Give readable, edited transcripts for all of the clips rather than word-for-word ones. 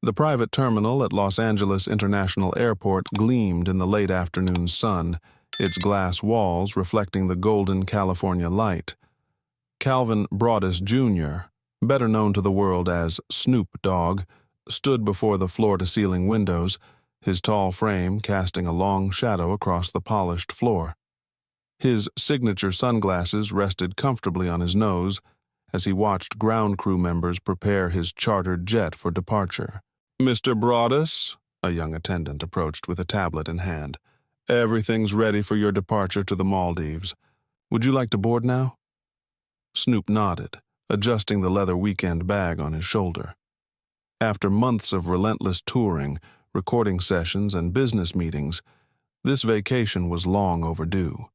The private terminal at Los Angeles International Airport gleamed in the late afternoon sun, its glass walls reflecting the golden California light. Calvin Broadus, Jr., better known to the world as Snoop Dogg, stood before the floor-to-ceiling windows, his tall frame casting a long shadow across the polished floor. His signature sunglasses rested comfortably on his nose as he watched ground crew members prepare his chartered jet for departure. "Mr. Broadus," a young attendant approached with a tablet in hand, "everything's ready for your departure to the Maldives. Would you like to board now?" Snoop nodded, adjusting the leather weekend bag on his shoulder. After months of relentless touring, recording sessions, and business meetings, this vacation was long overdue.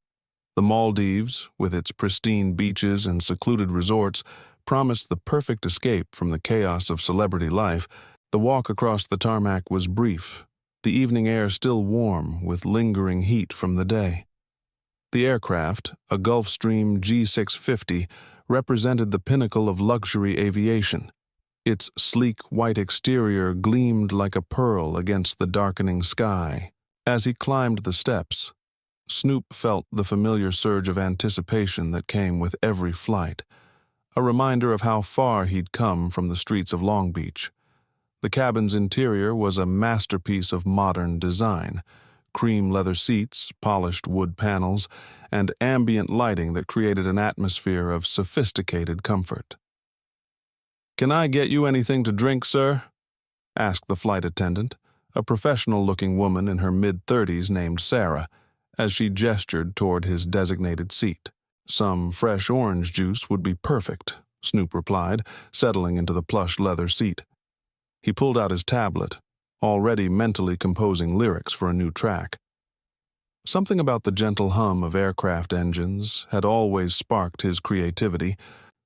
The Maldives, with its pristine beaches and secluded resorts, promised the perfect escape from the chaos of celebrity life. The walk across the tarmac was brief, the evening air still warm with lingering heat from the day. The aircraft, a Gulfstream G650, represented the pinnacle of luxury aviation. Its sleek white exterior gleamed like a pearl against the darkening sky. As he climbed the steps, Snoop felt the familiar surge of anticipation that came with every flight, a reminder of how far he'd come from the streets of Long Beach. The cabin's interior was a masterpiece of modern design, cream leather seats, polished wood panels, and ambient lighting that created an atmosphere of sophisticated comfort. "Can I get you anything to drink, sir?" asked the flight attendant, a professional-looking woman in her mid-30s named Sarah, as she gestured toward his designated seat. "Some fresh orange juice would be perfect," Snoop replied, settling into the plush leather seat. He pulled out his tablet, already mentally composing lyrics for a new track. Something about the gentle hum of aircraft engines had always sparked his creativity.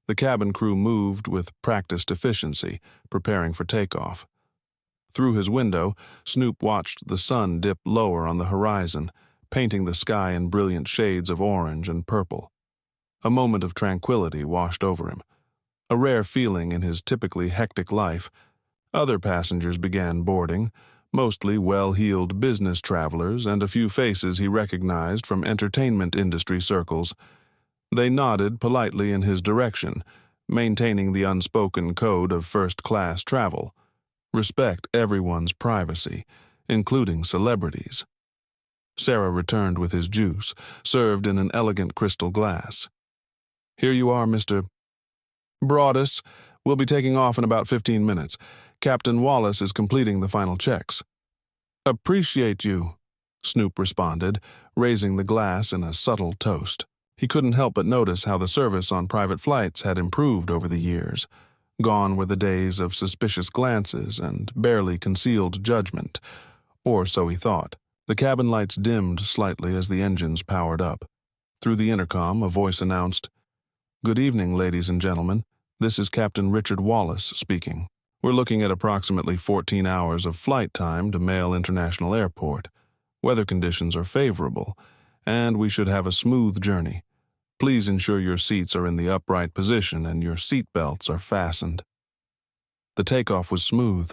The cabin crew moved with practiced efficiency, preparing for takeoff. Through his window, Snoop watched the sun dip lower on the horizon, painting the sky in brilliant shades of orange and purple. A moment of tranquility washed over him, a rare feeling in his typically hectic life. Other passengers began boarding, mostly well-heeled business travelers and a few faces he recognized from entertainment industry circles. They nodded politely in his direction, maintaining the unspoken code of first-class travel. Respect everyone's privacy, including celebrities. Sarah returned with his juice, served in an elegant crystal glass. "Here you are, Mr. Broadus. We'll be taking off in about 15 minutes. Captain Wallace is completing the final checks." "Appreciate you," Snoop responded, raising the glass in a subtle toast. He couldn't help but notice how the service on private flights had improved over the years. Gone were the days of suspicious glances and barely concealed judgment, or so he thought. The cabin lights dimmed slightly as the engines powered up. Through the intercom, a voice announced, "Good evening, ladies and gentlemen. This is Captain Richard Wallace speaking. We're looking at approximately 14 hours of flight time to Male International Airport. Weather conditions are favorable, and we should have a smooth journey. Please ensure your seats are in the upright position and your seat belts are fastened." The takeoff was smooth,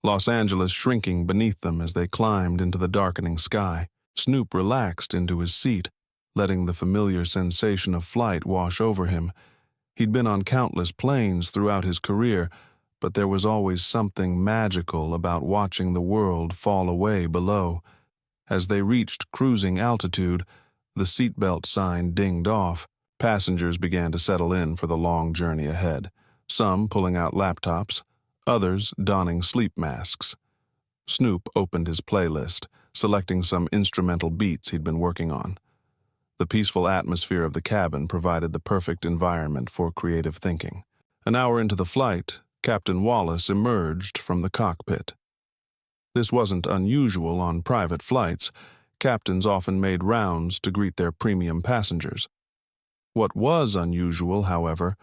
Los Angeles shrinking beneath them as they climbed into the darkening sky. Snoop relaxed into his seat, letting the familiar sensation of flight wash over him. He'd been on countless planes throughout his career, but there was always something magical about watching the world fall away below. As they reached cruising altitude, the seatbelt sign dinged off. Passengers began to settle in for the long journey ahead, some pulling out laptops, others donning sleep masks. Snoop opened his playlist, selecting some instrumental beats he'd been working on. The peaceful atmosphere of the cabin provided the perfect environment for creative thinking. An hour into the flight, Captain Wallace emerged from the cockpit. This wasn't unusual on private flights. Captains often made rounds to greet their premium passengers. What was unusual, however,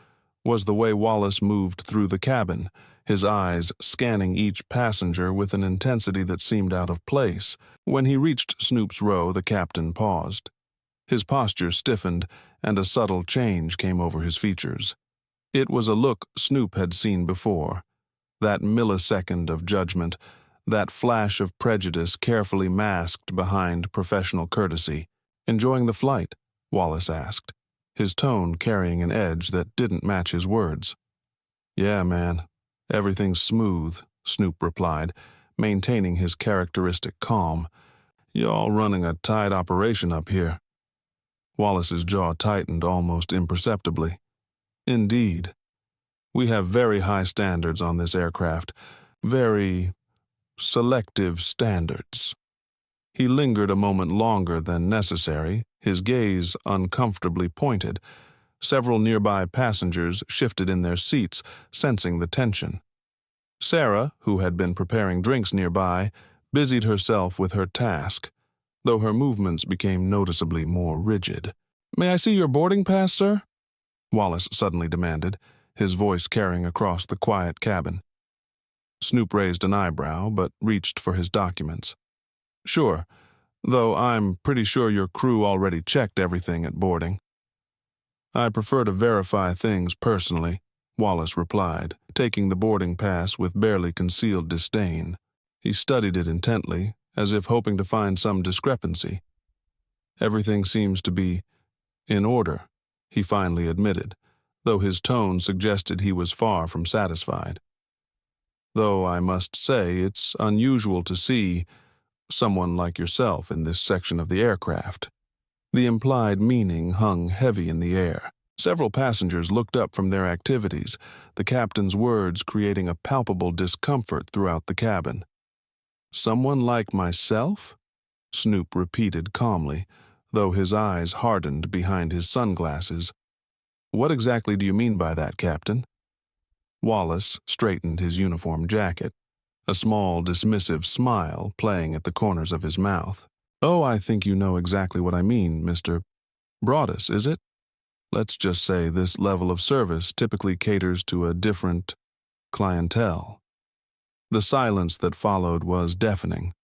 was the way Wallace moved through the cabin, his eyes scanning each passenger with an intensity that seemed out of place. When he reached Snoop's row, the captain paused. His posture stiffened, and a subtle change came over his features. It was a look Snoop had seen before, That millisecond of judgment, that flash of prejudice carefully masked behind professional courtesy. "Enjoying the flight?" Wallace asked, his tone carrying an edge that didn't match his words. "Yeah, man. Everything's smooth," Snoop replied, maintaining his characteristic calm. "Y'all running a tight operation up here." Wallace's jaw tightened almost imperceptibly. "Indeed. We have very high standards on this aircraft. Very selective standards." He lingered a moment longer than necessary, his gaze uncomfortably pointed. Several nearby passengers shifted in their seats, sensing the tension. Sarah, who had been preparing drinks nearby, busied herself with her task, though her movements became noticeably more rigid. "May I see your boarding pass, sir?" Wallace suddenly demanded, his voice carrying across the quiet cabin. Snoop raised an eyebrow, but reached for his documents. "Sure, though I'm pretty sure your crew already checked everything at boarding." "I prefer to verify things personally," Wallace replied, taking the boarding pass with barely concealed disdain. He studied it intently, as if hoping to find some discrepancy. "Everything seems to be in order," he finally admitted, though his tone suggested he was far from satisfied. "Though I must say it's unusual to see someone like yourself in this section of the aircraft." The implied meaning hung heavy in the air. Several passengers looked up from their activities, the captain's words creating a palpable discomfort throughout the cabin. "Someone like myself?" Snoop repeated calmly, though his eyes hardened behind his sunglasses. "What exactly do you mean by that, Captain?" Wallace straightened his uniform jacket, a small, dismissive smile playing at the corners of his mouth. "Oh, I think you know exactly what I mean, Mr. Broadus, is it? Let's just say this level of service typically caters to a different clientele." The silence that followed was deafening.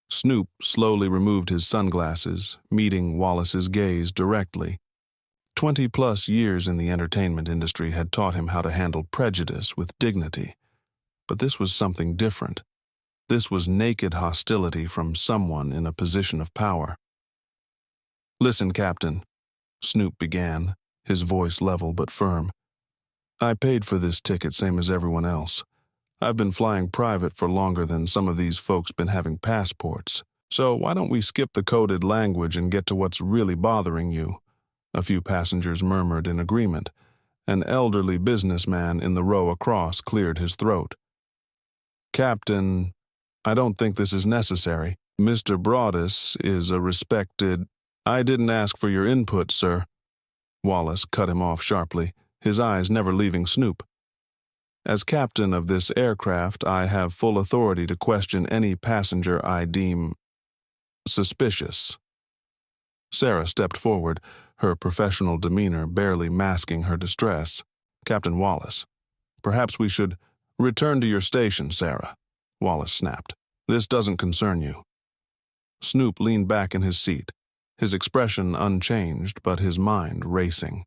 Snoop slowly removed his sunglasses, meeting Wallace's gaze directly. 20-plus years in the entertainment industry had taught him how to handle prejudice with dignity. But this was something different. This was naked hostility from someone in a position of power. "Listen, Captain," Snoop began, his voice level but firm. "I paid for this ticket same as everyone else. I've been flying private for longer than some of these folks been having passports. So why don't we skip the coded language and get to what's really bothering you?" A few passengers murmured in agreement. An elderly businessman in the row across cleared his throat. "Captain, I don't think this is necessary. Mr. Broadus is a respected—" "I didn't ask for your input, sir." Wallace cut him off sharply, his eyes never leaving Snoop. "As captain of this aircraft, I have full authority to question any passenger I deem suspicious." Sarah stepped forward, her professional demeanor barely masking her distress. "Captain Wallace, perhaps we should—" "Return to your station, Sarah," Wallace snapped. "This doesn't concern you." Snoop leaned back in his seat, his expression unchanged but his mind racing.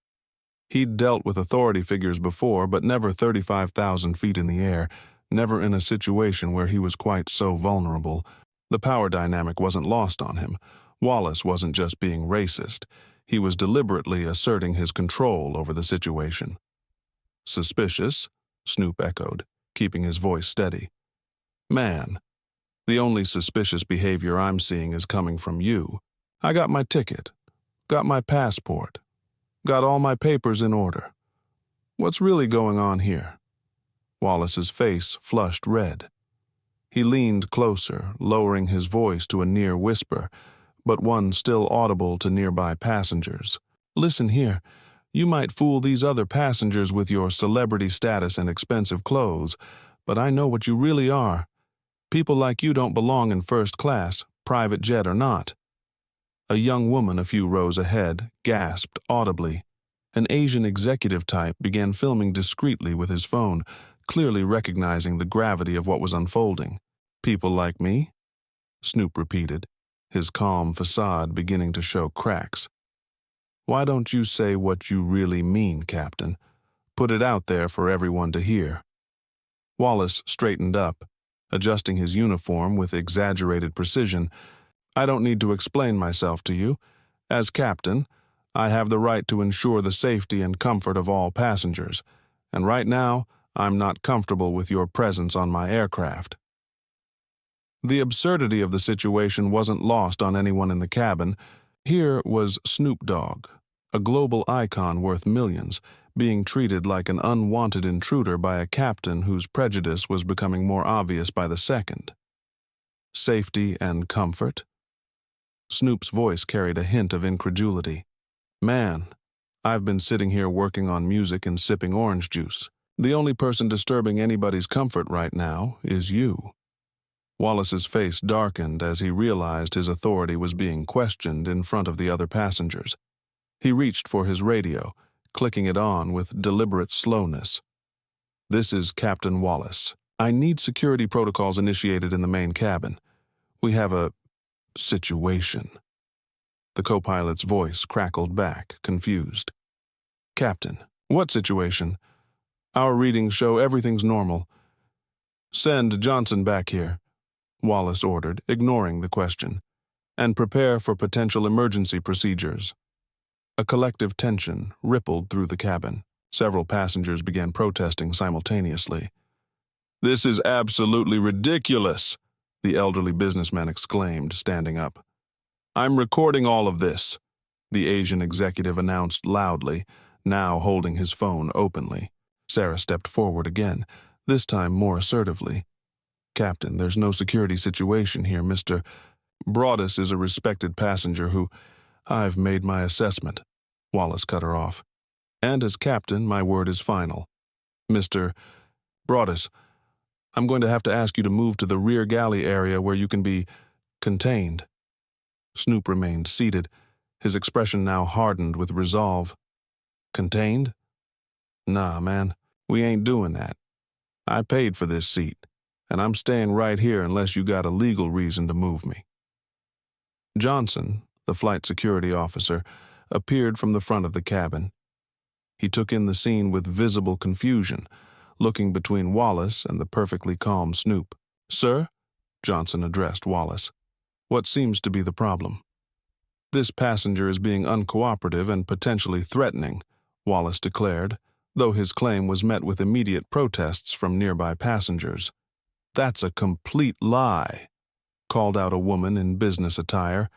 He'd dealt with authority figures before, but never 35,000 feet in the air, never in a situation where he was quite so vulnerable. The power dynamic wasn't lost on him. Wallace wasn't just being racist. He was deliberately asserting his control over the situation. "Suspicious?" Snoop echoed, keeping his voice steady. "Man, the only suspicious behavior I'm seeing is coming from you. I got my ticket, got my passport, got all my papers in order. What's really going on here?" Wallace's face flushed red. He leaned closer, lowering his voice to a near whisper, but one still audible to nearby passengers. "Listen here, you might fool these other passengers with your celebrity status and expensive clothes, but I know what you really are. People like you don't belong in first class, private jet or not." A young woman a few rows ahead gasped audibly. An Asian executive type began filming discreetly with his phone, clearly recognizing the gravity of what was unfolding. "People like me?" Snoop repeated, his calm facade beginning to show cracks. "Why don't you say what you really mean, Captain? Put it out there for everyone to hear." Wallace straightened up, adjusting his uniform with exaggerated precision. "I don't need to explain myself to you. As captain, I have the right to ensure the safety and comfort of all passengers, and right now, I'm not comfortable with your presence on my aircraft." The absurdity of the situation wasn't lost on anyone in the cabin. Here was Snoop Dogg, a global icon worth millions, being treated like an unwanted intruder by a captain whose prejudice was becoming more obvious by the second. Safety and comfort? Snoop's voice carried a hint of incredulity. "Man, I've been sitting here working on music and sipping orange juice. The only person disturbing anybody's comfort right now is you." Wallace's face darkened as he realized his authority was being questioned in front of the other passengers. He reached for his radio, clicking it on with deliberate slowness. "This is Captain Wallace. I need security protocols initiated in the main cabin. We have a situation." The co-pilot's voice crackled back, confused. "Captain, what situation? Our readings show everything's normal." "Send Johnson back here," Wallace ordered, ignoring the question, "and prepare for potential emergency procedures." A collective tension rippled through the cabin. Several passengers began protesting simultaneously. "This is absolutely ridiculous," the elderly businessman exclaimed, standing up. "I'm recording all of this," the Asian executive announced loudly, now holding his phone openly. Sarah stepped forward again, this time more assertively. "Captain, there's no security situation here, Mr. Broadus is a respected passenger who—" "I've made my assessment," Wallace cut her off. "And as captain, my word is final. Mr. Broadus, I'm going to have to ask you to move to the rear galley area where you can be contained." Snoop remained seated, his expression now hardened with resolve. "Contained? Nah, man, we ain't doing that. I paid for this seat, and I'm staying right here unless you got a legal reason to move me." Johnson, the flight security officer, appeared from the front of the cabin. He took in the scene with visible confusion, looking between Wallace and the perfectly calm Snoop. "Sir?" Johnson addressed Wallace. "What seems to be the problem?" "This passenger is being uncooperative and potentially threatening," Wallace declared, though his claim was met with immediate protests from nearby passengers. "That's a complete lie," called out a woman in business attire.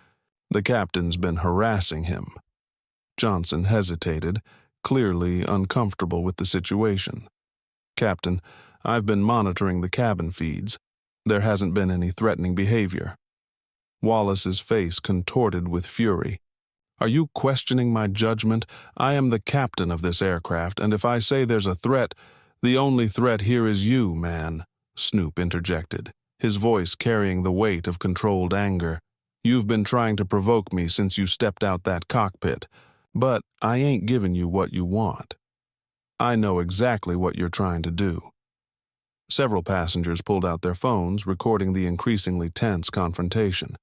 "The captain's been harassing him." Johnson hesitated, clearly uncomfortable with the situation. "Captain, I've been monitoring the cabin feeds. There hasn't been any threatening behavior." Wallace's face contorted with fury. "Are you questioning my judgment? I am the captain of this aircraft, and if I say there's a threat, the only threat here is you, man," Snoop interjected, his voice carrying the weight of controlled anger. "You've been trying to provoke me since you stepped out that cockpit, but I ain't giving you what you want. I know exactly what you're trying to do." Several passengers pulled out their phones, recording the increasingly tense confrontation.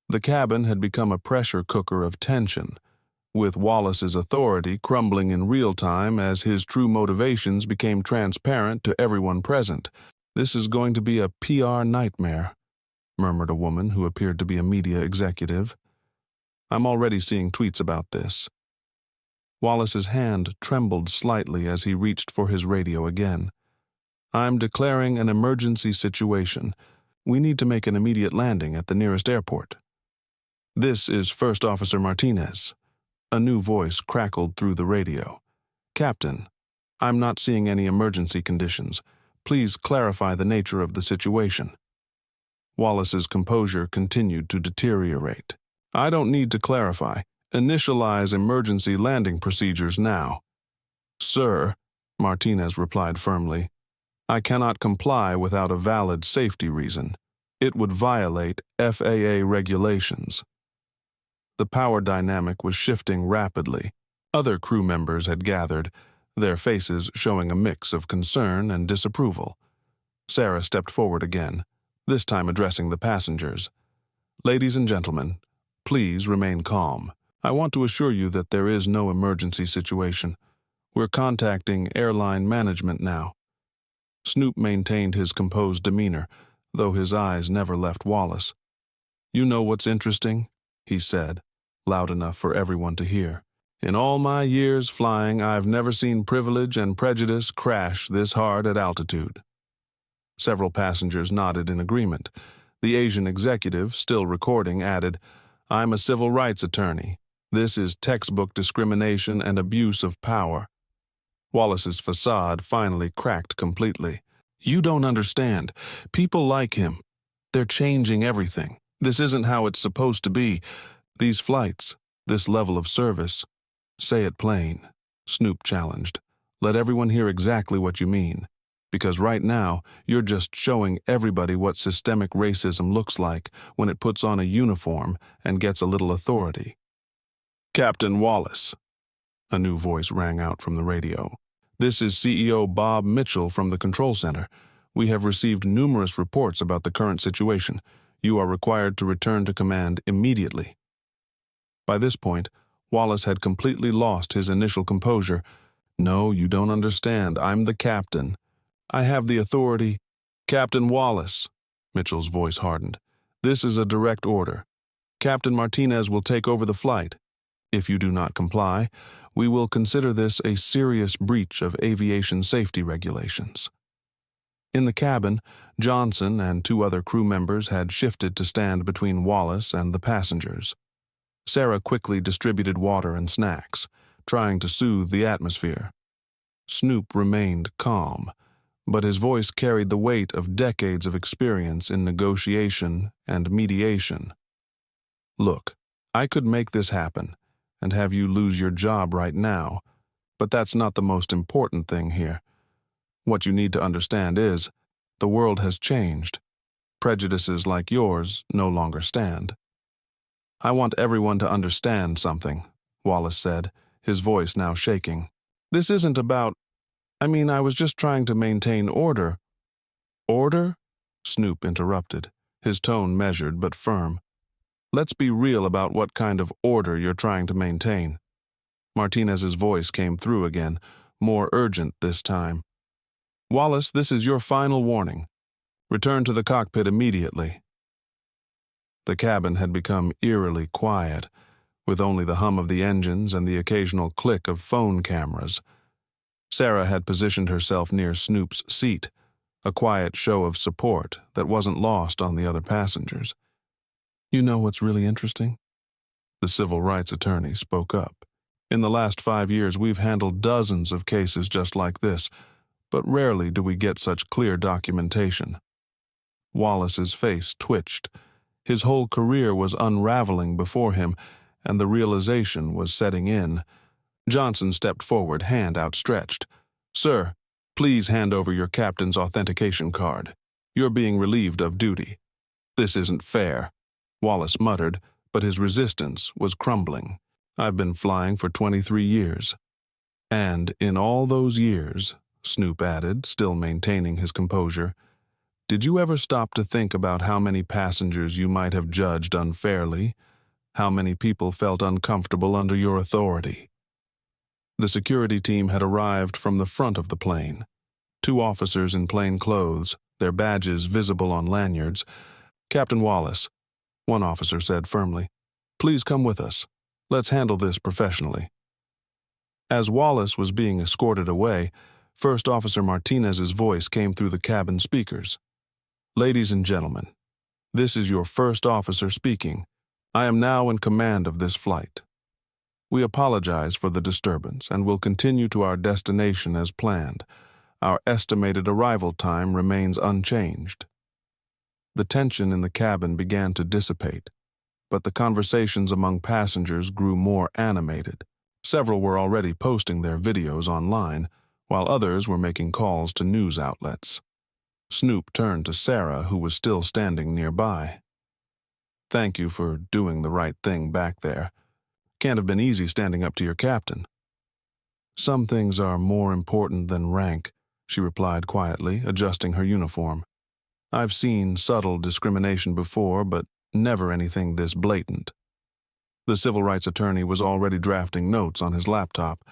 The cabin had become a pressure cooker of tension, with Wallace's authority crumbling in real time as his true motivations became transparent to everyone present. "This is going to be a PR nightmare," murmured a woman who appeared to be a media executive. "I'm already seeing tweets about this." Wallace's hand trembled slightly as he reached for his radio again. "I'm declaring an emergency situation. We need to make an immediate landing at the nearest airport." "This is First Officer Martinez." A new voice crackled through the radio. "Captain, I'm not seeing any emergency conditions. Please clarify the nature of the situation." Wallace's composure continued to deteriorate. "I don't need to clarify. Initialize emergency landing procedures now." "Sir," Martinez replied firmly, "I cannot comply without a valid safety reason. It would violate FAA regulations." The power dynamic was shifting rapidly. Other crew members had gathered, their faces showing a mix of concern and disapproval. Sarah stepped forward again, this time addressing the passengers. "Ladies and gentlemen, please remain calm. I want to assure you that there is no emergency situation. We're contacting airline management now." Snoop maintained his composed demeanor, though his eyes never left Wallace. "You know what's interesting?" he said, loud enough for everyone to hear. "In all my years flying, I've never seen privilege and prejudice crash this hard at altitude." Several passengers nodded in agreement. The Asian executive, still recording, added, "I'm a civil rights attorney. This is textbook discrimination and abuse of power." Wallace's facade finally cracked completely. "You don't understand. People like him. They're changing everything. This isn't how it's supposed to be. These flights, this level of service." "Say it plain," Snoop challenged. "Let everyone hear exactly what you mean. Because right now, you're just showing everybody what systemic racism looks like when it puts on a uniform and gets a little authority." "Captain Wallace," a new voice rang out from the radio. "This is CEO Bob Mitchell from the Control Center. We have received numerous reports about the current situation. You are required to return to command immediately." By this point, Wallace had completely lost his initial composure. "No, you don't understand. I'm the captain. I have the authority." "Captain Wallace," Mitchell's voice hardened. "This is a direct order. Captain Martinez will take over the flight. If you do not comply, we will consider this a serious breach of aviation safety regulations." In the cabin, Johnson and two other crew members had shifted to stand between Wallace and the passengers. Sarah quickly distributed water and snacks, trying to soothe the atmosphere. Snoop remained calm, but his voice carried the weight of decades of experience in negotiation and mediation. "Look, I could make this happen and have you lose your job right now, but that's not the most important thing here. What you need to understand is, the world has changed. Prejudices like yours no longer stand." "I want everyone to understand something," Wallace said, his voice now shaking. "This isn't about... I was just trying to maintain order." "Order?" Snoop interrupted, his tone measured but firm. "Let's be real about what kind of order you're trying to maintain." Martinez's voice came through again, more urgent this time. "Wallace, this is your final warning. Return to the cockpit immediately." The cabin had become eerily quiet, with only the hum of the engines and the occasional click of phone cameras. Sarah had positioned herself near Snoop's seat, a quiet show of support that wasn't lost on the other passengers. "You know what's really interesting?" The civil rights attorney spoke up. "In the last 5 years, we've handled dozens of cases just like this, but rarely do we get such clear documentation." Wallace's face twitched. His whole career was unraveling before him, and the realization was setting in. Johnson stepped forward, hand outstretched. "Sir, please hand over your captain's authentication card. You're being relieved of duty." "This isn't fair," Wallace muttered, but his resistance was crumbling. "I've been flying for 23 years. And in all those years," Snoop added, still maintaining his composure, "did you ever stop to think about how many passengers you might have judged unfairly? How many people felt uncomfortable under your authority?" The security team had arrived from the front of the plane. 2 officers in plain clothes, their badges visible on lanyards. "Captain Wallace," one officer said firmly, "please come with us. Let's handle this professionally." As Wallace was being escorted away, First Officer Martinez's voice came through the cabin speakers. "Ladies and gentlemen, this is your first officer speaking. I am now in command of this flight. We apologize for the disturbance and will continue to our destination as planned. Our estimated arrival time remains unchanged." The tension in the cabin began to dissipate, but the conversations among passengers grew more animated. Several were already posting their videos online, while others were making calls to news outlets. Snoop turned to Sarah, who was still standing nearby. "Thank you for doing the right thing back there. Can't have been easy standing up to your captain." "Some things are more important than rank," she replied quietly, adjusting her uniform. "I've seen subtle discrimination before, but never anything this blatant." The civil rights attorney was already drafting notes on his laptop.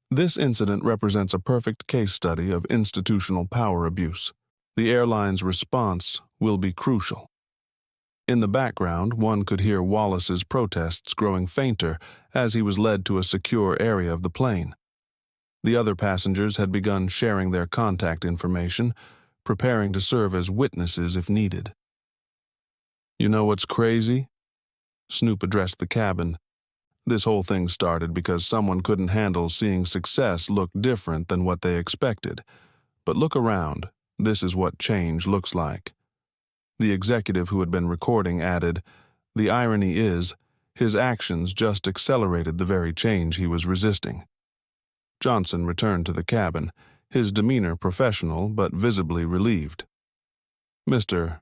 This incident represents a perfect case study of institutional power abuse. The airline's response will be crucial. In the background, one could hear Wallace's protests growing fainter as he was led to a secure area of the plane. The other passengers had begun sharing their contact information, preparing to serve as witnesses if needed. "You know what's crazy?" Snoop addressed the cabin. This whole thing started because someone couldn't handle seeing success look different than what they expected. But look around. This is what change looks like. The executive who had been recording added, "The irony is, his actions just accelerated the very change he was resisting." Johnson returned to the cabin, his demeanor professional but visibly relieved. "Mr.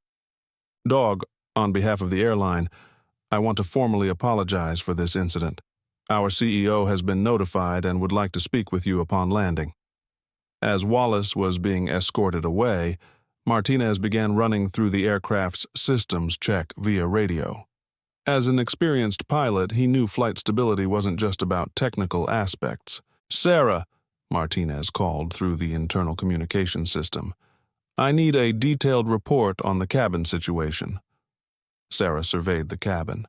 Dogg, on behalf of the airline, I want to formally apologize for this incident. Our CEO has been notified and would like to speak with you upon landing." As Wallace was being escorted away, Martinez began running through the aircraft's systems check via radio. As an experienced pilot, he knew flight stability wasn't just about technical aspects. "Sarah," Martinez called through the internal communication system, "I need a detailed report on the cabin situation." Sarah surveyed the cabin.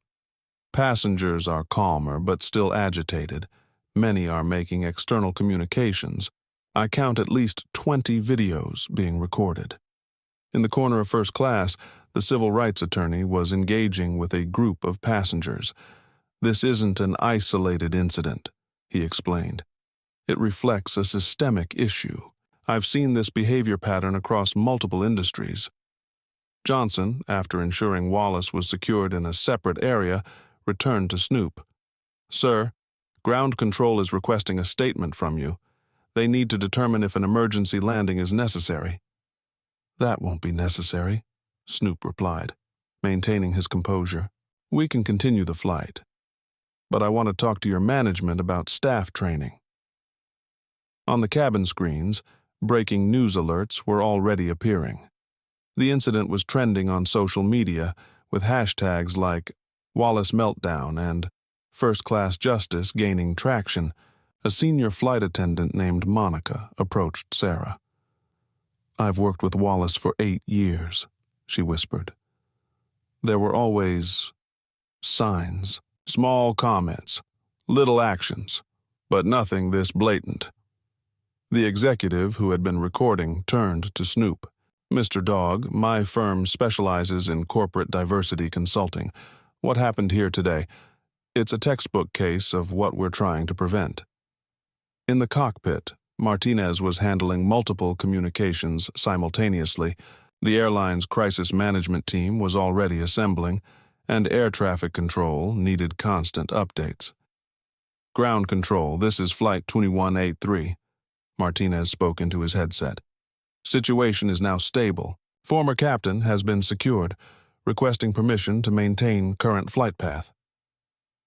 Passengers are calmer but still agitated. Many are making external communications. I count at least 20 videos being recorded. In the corner of first class, the civil rights attorney was engaging with a group of passengers. "This isn't an isolated incident," he explained. "It reflects a systemic issue. I've seen this behavior pattern across multiple industries." Johnson, after ensuring Wallace was secured in a separate area, returned to Snoop. "Sir, ground control is requesting a statement from you. They need to determine if an emergency landing is necessary." "That won't be necessary," Snoop replied, maintaining his composure. "We can continue the flight. But I want to talk to your management about staff training." On the cabin screens, breaking news alerts were already appearing. The incident was trending on social media with hashtags like Wallace Meltdown and First Class Justice gaining traction. A senior flight attendant named Monica approached Sarah. "I've worked with Wallace for 8 years, she whispered. "There were always signs, small comments, little actions, but nothing this blatant." The executive who had been recording turned to Snoop. "Mr. Dogg, my firm specializes in corporate diversity consulting. What happened here today? It's a textbook case of what we're trying to prevent." In the cockpit, Martinez was handling multiple communications simultaneously. The airline's crisis management team was already assembling, and air traffic control needed constant updates. "Ground control, this is Flight 2183. Martinez spoke into his headset. "Situation is now stable. Former captain has been secured, requesting permission to maintain current flight path."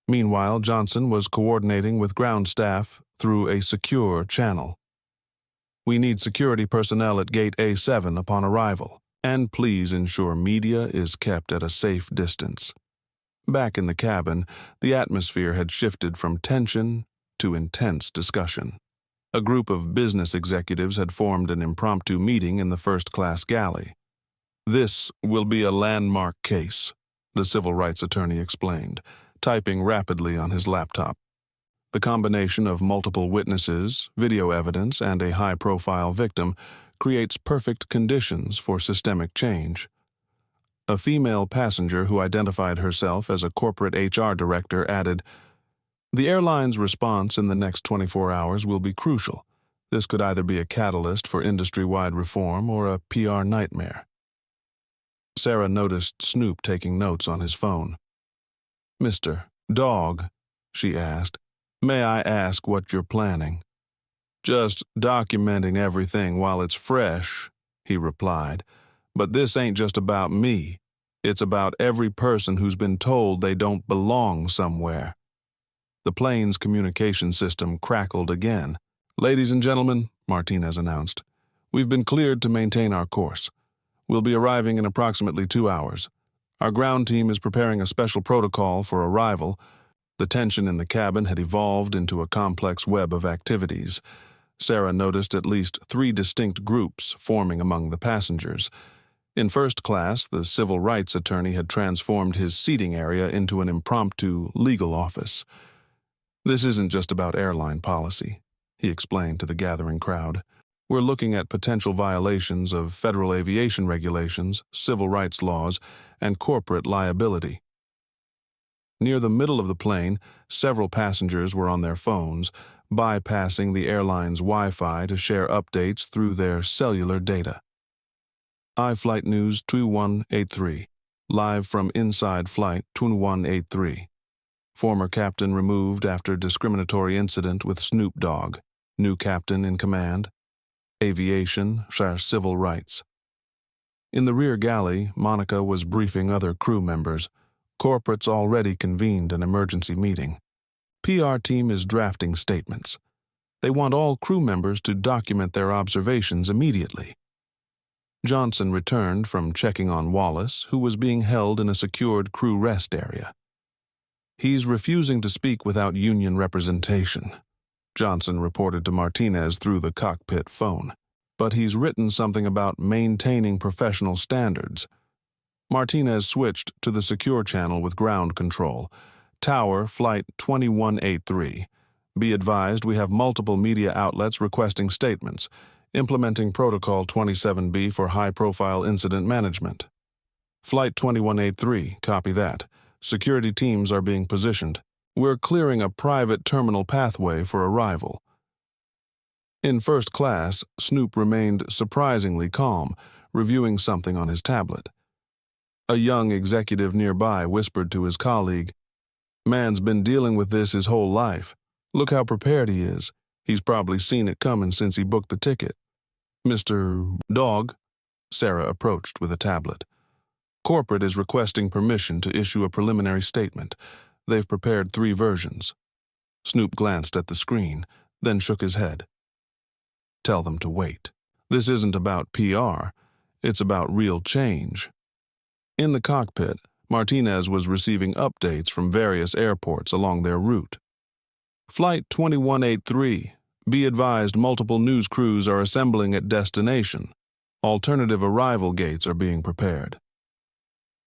Meanwhile, Johnson was coordinating with ground staff through a secure channel. "We need security personnel at Gate A7 upon arrival, and please ensure media is kept at a safe distance." Back in the cabin, the atmosphere had shifted from tension to intense discussion. A group of business executives had formed an impromptu meeting in the first-class galley. "This will be a landmark case," the civil rights attorney explained, typing rapidly on his laptop. The combination of multiple witnesses, video evidence, and a high-profile victim creates perfect conditions for systemic change. A female passenger who identified herself as a corporate HR director added, "The airline's response in the next 24 hours will be crucial. This could either be a catalyst for industry-wide reform or a PR nightmare." Sarah noticed Snoop taking notes on his phone. "Mr. Dogg," she asked, "may I ask what you're planning?" "Just documenting everything while it's fresh," he replied. "But this ain't just about me. It's about every person who's been told they don't belong somewhere." The plane's communication system crackled again. "Ladies and gentlemen," Martinez announced, "we've been cleared to maintain our course. We'll be arriving in approximately 2 hours. Our ground team is preparing a special protocol for arrival. The tension in the cabin had evolved into a complex web of activities. Sarah noticed at least 3 distinct groups forming among the passengers. In first class, the civil rights attorney had transformed his seating area into an impromptu legal office. "This isn't just about airline policy," he explained to the gathering crowd. "We're looking at potential violations of federal aviation regulations, civil rights laws, and corporate liability." Near the middle of the plane, several passengers were on their phones, bypassing the airline's Wi-Fi to share updates through their cellular data. iFlight News 2183, live from inside Flight 2183. Former captain removed after discriminatory incident with Snoop Dogg. New captain in command. Aviation, civil rights. In the rear galley, Monica was briefing other crew members. Corporate's already convened an emergency meeting. PR team is drafting statements. They want all crew members to document their observations immediately. Johnson returned from checking on Wallace, who was being held in a secured crew rest area. "He's refusing to speak without union representation," Johnson reported to Martinez through the cockpit phone. "But he's written something about maintaining professional standards." Martinez switched to the secure channel with ground control. "Tower, Flight 2183. Be advised we have multiple media outlets requesting statements, implementing Protocol 27B for high-profile incident management." "Flight 2183, copy that. Security teams are being positioned. We're clearing a private terminal pathway for arrival." In first class, Snoop remained surprisingly calm, reviewing something on his tablet. A young executive nearby whispered to his colleague, "Man's been dealing with this his whole life. Look how prepared he is. He's probably seen it coming since he booked the ticket." "Mr. Dogg," Sarah approached with a tablet. "Corporate is requesting permission to issue a preliminary statement. They've prepared 3 versions." Snoop glanced at the screen, then shook his head. "Tell them to wait. This isn't about PR. It's about real change." In the cockpit, Martinez was receiving updates from various airports along their route. "Flight 2183. Be advised multiple news crews are assembling at destination. Alternative arrival gates are being prepared."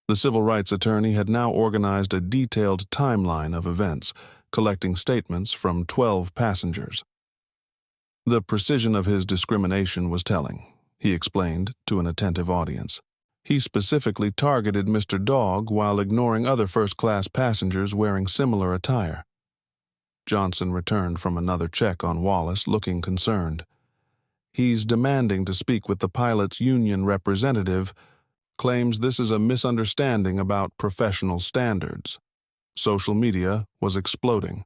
The civil rights attorney had now organized a detailed timeline of events, collecting statements from 12 passengers. The precision of his discrimination was telling, he explained to an attentive audience. He specifically targeted Mr. Dogg while ignoring other first-class passengers wearing similar attire. Johnson returned from another check on Wallace, looking concerned. "He's demanding to speak with the pilot's union representative, claims this is a misunderstanding about professional standards." Social media was exploding.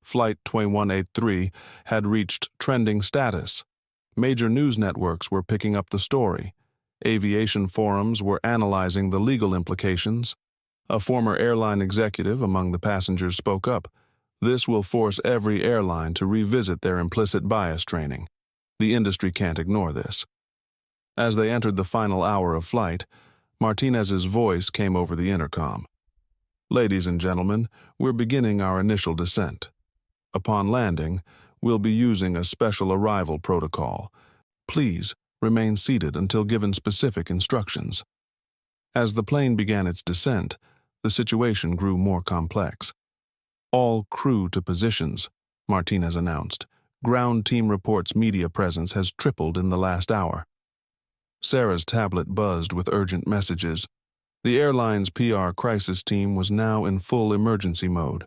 Flight 2183 had reached trending status. Major news networks were picking up the story. Aviation forums were analyzing the legal implications. A former airline executive among the passengers spoke up. "This will force every airline to revisit their implicit bias training. The industry can't ignore this." As they entered the final hour of flight, Martinez's voice came over the intercom. "Ladies and gentlemen, we're beginning our initial descent. Upon landing, we'll be using a special arrival protocol. Please remain seated until given specific instructions." As the plane began its descent, the situation grew more complex. "All crew to positions," Martinez announced. "Ground team reports media presence has tripled in the last hour." Sarah's tablet buzzed with urgent messages. The airline's PR crisis team was now in full emergency mode.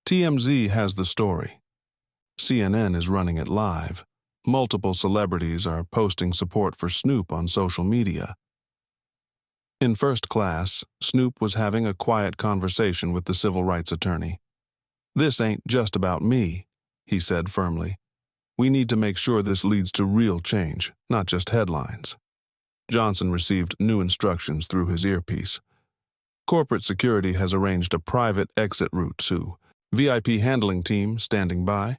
TMZ has the story. CNN is running it live. Multiple celebrities are posting support for Snoop on social media. In first class, Snoop was having a quiet conversation with the civil rights attorney. "This ain't just about me," he said firmly. "We need to make sure this leads to real change, not just headlines." Johnson received new instructions through his earpiece. "Corporate security has arranged a private exit route to VIP handling team standing by."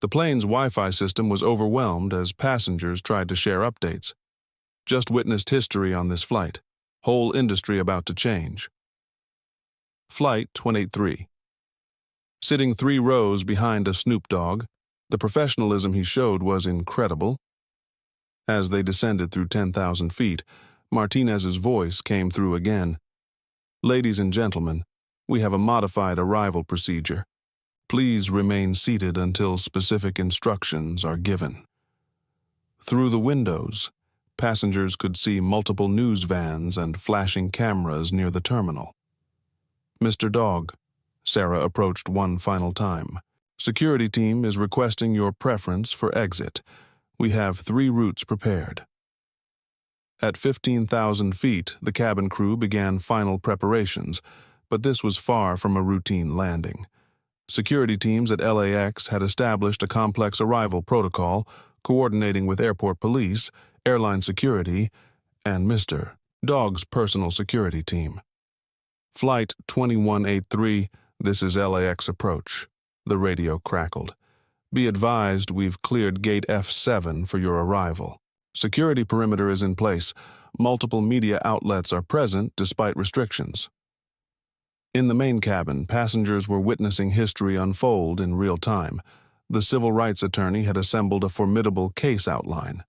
The plane's Wi-Fi system was overwhelmed as passengers tried to share updates. "Just witnessed history on this flight. Whole industry about to change." Flight 183. Sitting 3 rows behind a Snoop Dogg, the professionalism he showed was incredible. As they descended through 10,000 feet, Martinez's voice came through again. "Ladies and gentlemen, we have a modified arrival procedure. Please remain seated until specific instructions are given." Through the windows, passengers could see multiple news vans and flashing cameras near the terminal. "Mr. Dogg," Sarah approached one final time, "security team is requesting your preference for exit. We have 3 routes prepared." At 15,000 feet, the cabin crew began final preparations, but this was far from a routine landing. Security teams at LAX had established a complex arrival protocol, coordinating with airport police, airline security, and Mr. Dogg's personal security team. "Flight 2183, this is LAX approach," the radio crackled. "Be advised we've cleared gate F7 for your arrival. Security perimeter is in place. Multiple media outlets are present despite restrictions." In the main cabin, passengers were witnessing history unfold in real time. The civil rights attorney had assembled a formidable case outline.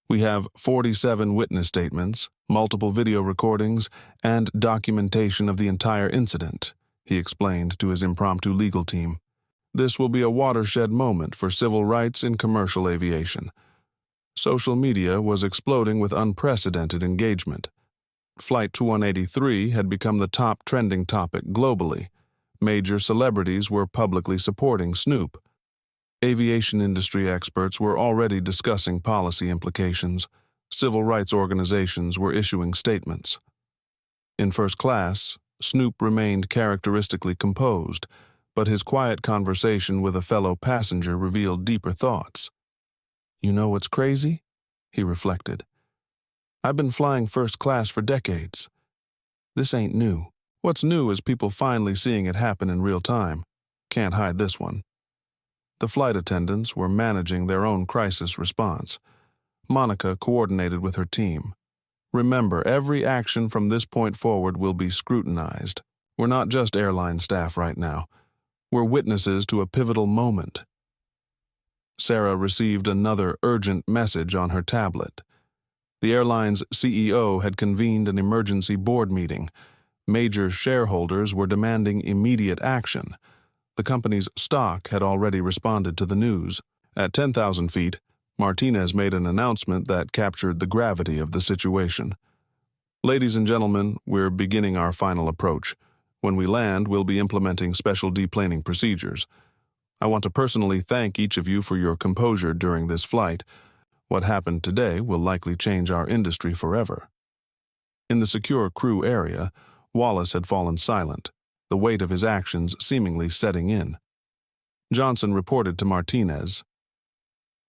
"We have 47 witness statements, multiple video recordings, and documentation of the entire incident," he explained to his impromptu legal team. "This will be a watershed moment for civil rights in commercial aviation." Social media was exploding with unprecedented engagement. Flight 2183 had become the top trending topic globally. Major celebrities were publicly supporting Snoop. Aviation industry experts were already discussing policy implications. Civil rights organizations were issuing statements. In first class, Snoop remained characteristically composed, but his quiet conversation with a fellow passenger revealed deeper thoughts. "You know what's crazy?" he reflected. "I've been flying first class for decades. This ain't new. What's new is people finally seeing it happen in real time. Can't hide this one." The flight attendants were managing their own crisis response. Monica coordinated with her team. "Remember, every action from this point forward will be scrutinized. We're not just airline staff right now. We're witnesses to a pivotal moment." Sarah received another urgent message on her tablet. The airline's CEO had convened an emergency board meeting. Major shareholders were demanding immediate action. The company's stock had already responded to the news. At 10,000 feet, Martinez made an announcement that captured the gravity of the situation. "Ladies and gentlemen, we're beginning our final approach. When we land, we'll be implementing special deplaning procedures. I want to personally thank each of you for your composure during this flight. What happened today will likely change our industry forever." In the secure crew area, Wallace had fallen silent, the weight of his actions seemingly setting in. Johnson reported to Martinez.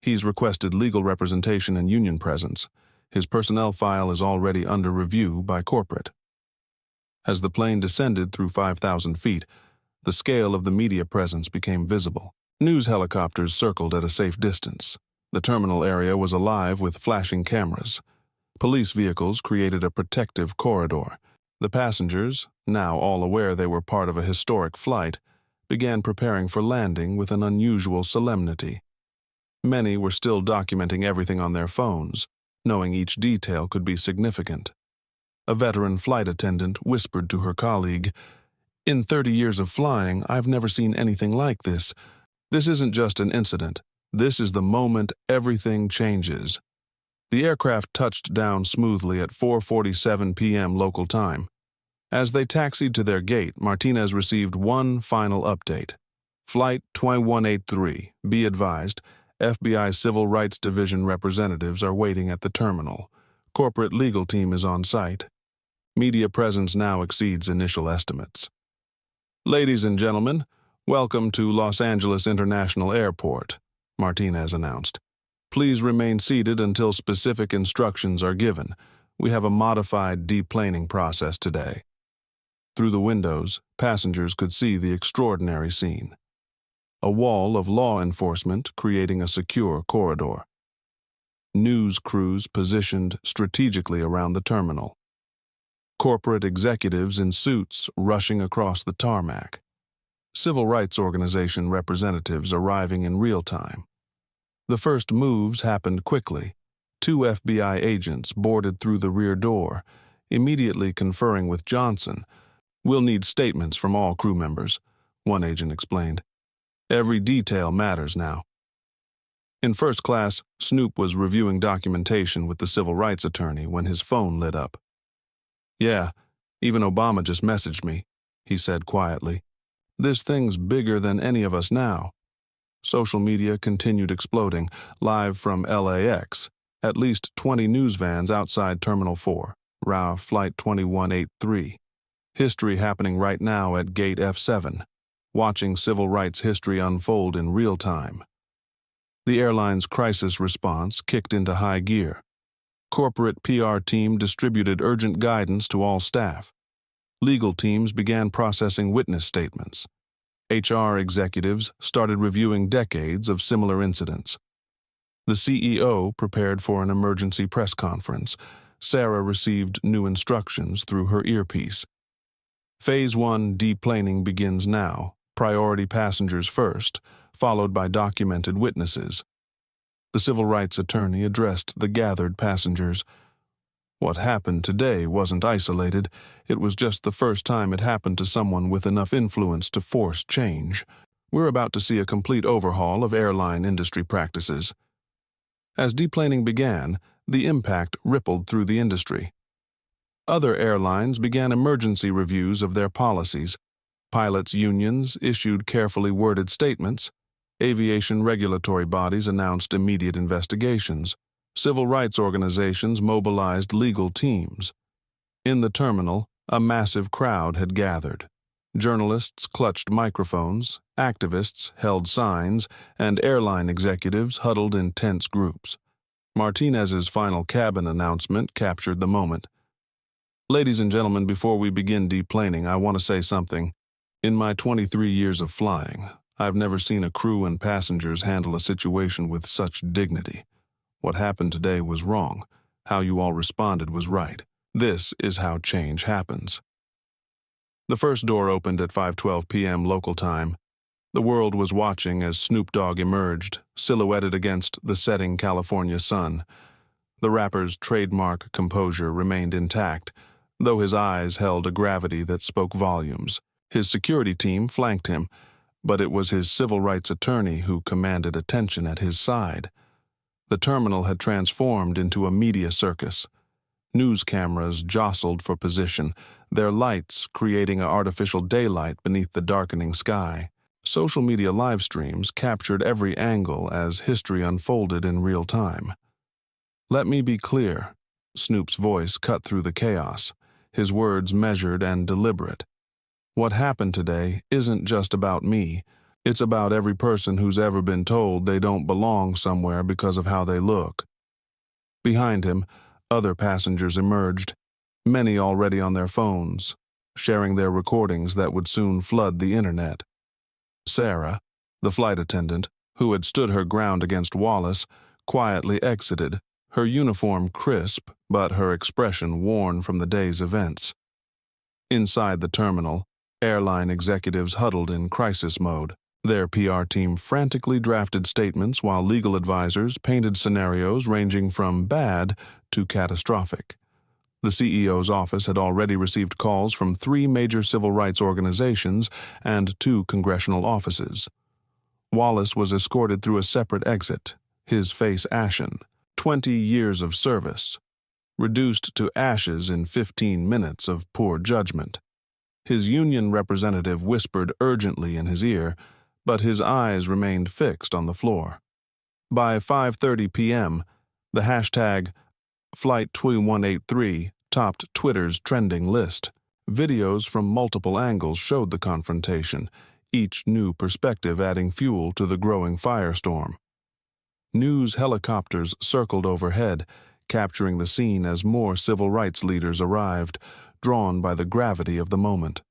"He's requested legal representation and union presence. His personnel file is already under review by corporate." As the plane descended through 5,000 feet, the scale of the media presence became visible. News helicopters circled at a safe distance. The terminal area was alive with flashing cameras. Police vehicles created a protective corridor. The passengers, now all aware they were part of a historic flight, began preparing for landing with an unusual solemnity. Many were still documenting everything on their phones, knowing each detail could be significant. A veteran flight attendant whispered to her colleague, "In 30 years of flying, I've never seen anything like this. This isn't just an incident. This is the moment everything changes." The aircraft touched down smoothly at 4:47 p.m. local time. As they taxied to their gate, Martinez received one final update. "Flight 2183, be advised, FBI Civil Rights Division representatives are waiting at the terminal. Corporate legal team is on site. Media presence now exceeds initial estimates." "Ladies and gentlemen, welcome to Los Angeles International Airport," Martinez announced. "Please remain seated until specific instructions are given. We have a modified deplaning process today." Through the windows, passengers could see the extraordinary scene. A wall of law enforcement creating a secure corridor. News crews positioned strategically around the terminal. Corporate executives in suits rushing across the tarmac. civil rights organization representatives arriving in real time. The first moves happened quickly. 2 FBI agents boarded through the rear door, immediately conferring with Johnson. "We'll need statements from all crew members," one agent explained. "Every detail matters now." In first class, Snoop was reviewing documentation with the civil rights attorney when his phone lit up. "Yeah, even Obama just messaged me," he said quietly. "This thing's bigger than any of us now." Social media continued exploding, live from LAX. At least 20 news vans outside Terminal 4, RAW Flight 2183. History happening right now at Gate F7, watching civil rights history unfold in real time. The airline's crisis response kicked into high gear. Corporate PR team distributed urgent guidance to all staff. Legal teams began processing witness statements. HR executives started reviewing decades of similar incidents. The CEO prepared for an emergency press conference. Sarah received new instructions through her earpiece. Phase 1 deplaning begins now, priority passengers first, followed by documented witnesses. The civil rights attorney addressed the gathered passengers. What happened today wasn't isolated. It was just the first time it happened to someone with enough influence to force change. We're about to see a complete overhaul of airline industry practices. As deplaning began, the impact rippled through the industry. Other airlines began emergency reviews of their policies. Pilots' unions issued carefully worded statements. Aviation regulatory bodies announced immediate investigations. Civil rights organizations mobilized legal teams. In the terminal, a massive crowd had gathered. Journalists clutched microphones, activists held signs, and airline executives huddled in tense groups. Martinez's final cabin announcement captured the moment. "Ladies and gentlemen, before we begin deplaning, I want to say something. In my 23 years of flying, I've never seen a crew and passengers handle a situation with such dignity. What happened today was wrong. How you all responded was right. This is how change happens." The first door opened at 5:12 p.m. local time. The world was watching as Snoop Dogg emerged, silhouetted against the setting California sun. The rapper's trademark composure remained intact, though his eyes held a gravity that spoke volumes. His security team flanked him, but it was his civil rights attorney who commanded attention at his side. The terminal had transformed into a media circus. News cameras jostled for position, their lights creating an artificial daylight beneath the darkening sky. Social media live streams captured every angle as history unfolded in real time. "Let me be clear," Snoop's voice cut through the chaos, his words measured and deliberate. "What happened today isn't just about me. It's about every person who's ever been told they don't belong somewhere because of how they look." Behind him, other passengers emerged, many already on their phones, sharing their recordings that would soon flood the internet. Sarah, the flight attendant, who had stood her ground against Wallace, quietly exited, her uniform crisp but her expression worn from the day's events. Inside the terminal, airline executives huddled in crisis mode. Their PR team frantically drafted statements while legal advisors painted scenarios ranging from bad to catastrophic. The CEO's office had already received calls from 3 major civil rights organizations and 2 congressional offices. Wallace was escorted through a separate exit, his face ashen. 20 years of service, reduced to ashes in 15 minutes of poor judgment. His union representative whispered urgently in his ear, but his eyes remained fixed on the floor. By 5:30 p.m., the hashtag Flight 2183 topped Twitter's trending list. Videos from multiple angles showed the confrontation, each new perspective adding fuel to the growing firestorm. News helicopters circled overhead, capturing the scene as more civil rights leaders arrived, drawn by the gravity of the moment.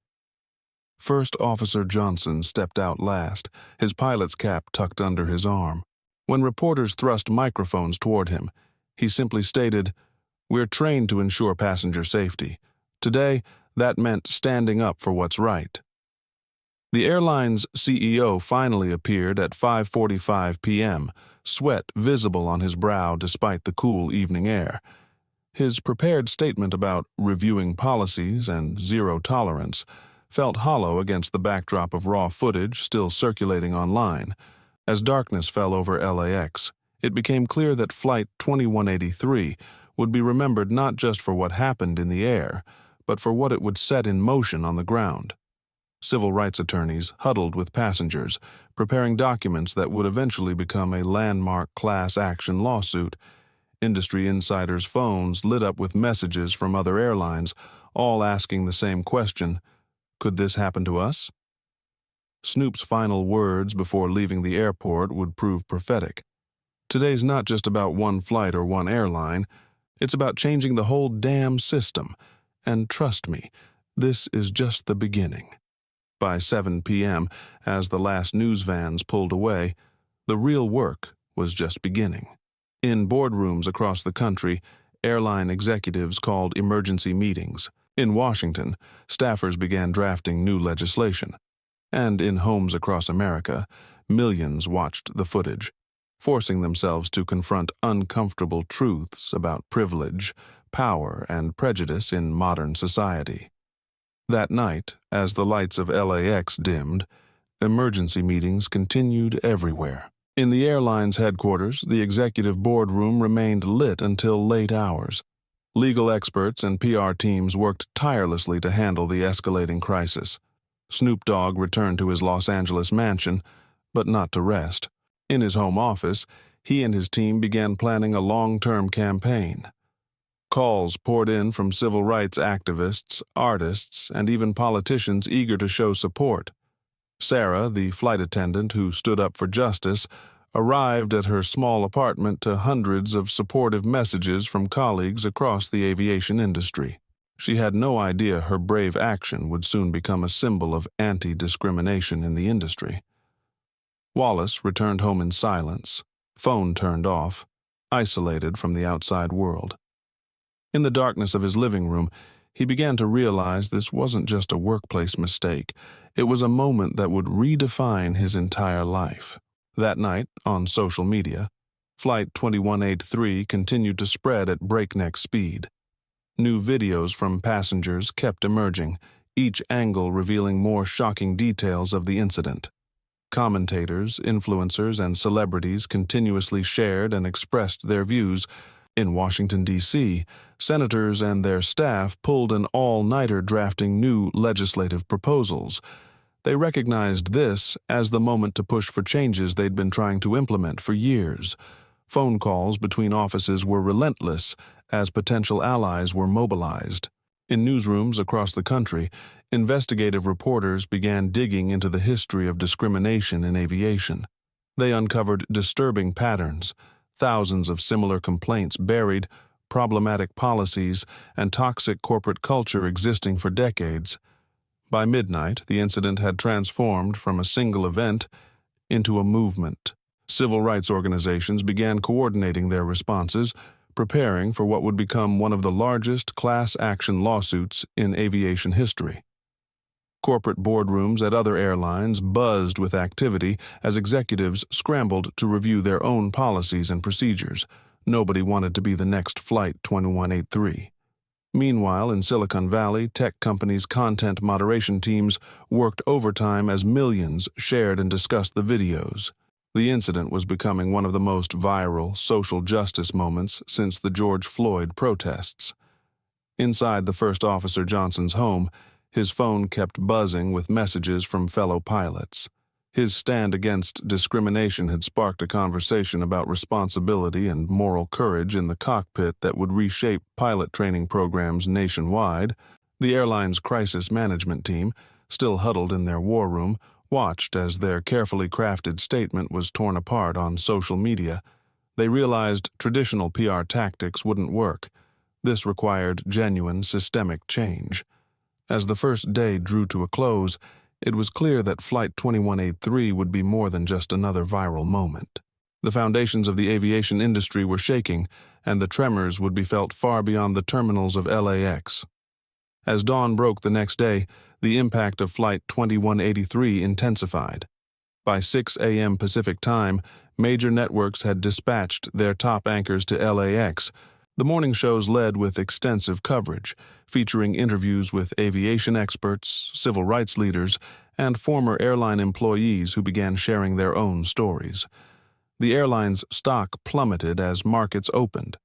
First Officer Johnson stepped out last, his pilot's cap tucked under his arm. When reporters thrust microphones toward him, he simply stated, "We're trained to ensure passenger safety. Today, that meant standing up for what's right." The airline's CEO finally appeared at 5:45 p.m., sweat visible on his brow despite the cool evening air. His prepared statement about reviewing policies and zero tolerance felt hollow against the backdrop of raw footage still circulating online. As darkness fell over LAX, it became clear that Flight 2183 would be remembered not just for what happened in the air, but for what it would set in motion on the ground. Civil rights attorneys huddled with passengers, preparing documents that would eventually become a landmark class action lawsuit. Industry insiders' phones lit up with messages from other airlines, all asking the same question: could this happen to us? Snoop's final words before leaving the airport would prove prophetic. Today's not just about one flight or one airline. It's about changing the whole damn system. And trust me, this is just the beginning. By 7 p.m., as the last news vans pulled away, the real work was just beginning. In boardrooms across the country, airline executives called emergency meetings. In Washington, staffers began drafting new legislation. And in homes across America, millions watched the footage, forcing themselves to confront uncomfortable truths about privilege, power, and prejudice in modern society. That night, as the lights of LAX dimmed, emergency meetings continued everywhere. In the airline's headquarters, the executive boardroom remained lit until late hours. Legal experts and PR teams worked tirelessly to handle the escalating crisis. Snoop Dogg returned to his Los Angeles mansion, but not to rest. In his home office, he and his team began planning a long-term campaign. Calls poured in from civil rights activists, artists, and even politicians eager to show support. Sarah, the flight attendant who stood up for justice, arrived at her small apartment to hundreds of supportive messages from colleagues across the aviation industry. She had no idea her brave action would soon become a symbol of anti-discrimination in the industry. Wallace returned home in silence, phone turned off, isolated from the outside world. In the darkness of his living room, he began to realize this wasn't just a workplace mistake. It was a moment that would redefine his entire life. That night, on social media, Flight 2183 continued to spread at breakneck speed. New videos from passengers kept emerging, each angle revealing more shocking details of the incident. Commentators, influencers, and celebrities continuously shared and expressed their views. In Washington, D.C., senators and their staff pulled an all-nighter drafting new legislative proposals. They recognized this as the moment to push for changes they'd been trying to implement for years. Phone calls between offices were relentless as potential allies were mobilized. In newsrooms across the country, investigative reporters began digging into the history of discrimination in aviation. They uncovered disturbing patterns, thousands of similar complaints buried, problematic policies, and toxic corporate culture existing for decades. By midnight, the incident had transformed from a single event into a movement. Civil rights organizations began coordinating their responses, preparing for what would become one of the largest class action lawsuits in aviation history. Corporate boardrooms at other airlines buzzed with activity as executives scrambled to review their own policies and procedures. Nobody wanted to be the next Flight 2183. Meanwhile, in Silicon Valley, tech companies' content moderation teams worked overtime as millions shared and discussed the videos. The incident was becoming one of the most viral social justice moments since the George Floyd protests. Inside the First Officer Johnson's home, his phone kept buzzing with messages from fellow pilots. His stand against discrimination had sparked a conversation about responsibility and moral courage in the cockpit that would reshape pilot training programs nationwide. The airline's crisis management team, still huddled in their war room, watched as their carefully crafted statement was torn apart on social media. They realized traditional PR tactics wouldn't work. This required genuine systemic change. As the first day drew to a close, it was clear that Flight 2183 would be more than just another viral moment. The foundations of the aviation industry were shaking, and the tremors would be felt far beyond the terminals of LAX. As dawn broke the next day, the impact of Flight 2183 intensified. By 6 a.m. Pacific Time, major networks had dispatched their top anchors to LAX. The morning shows led with extensive coverage, featuring interviews with aviation experts, civil rights leaders, and former airline employees who began sharing their own stories. The airline's stock plummeted as markets opened.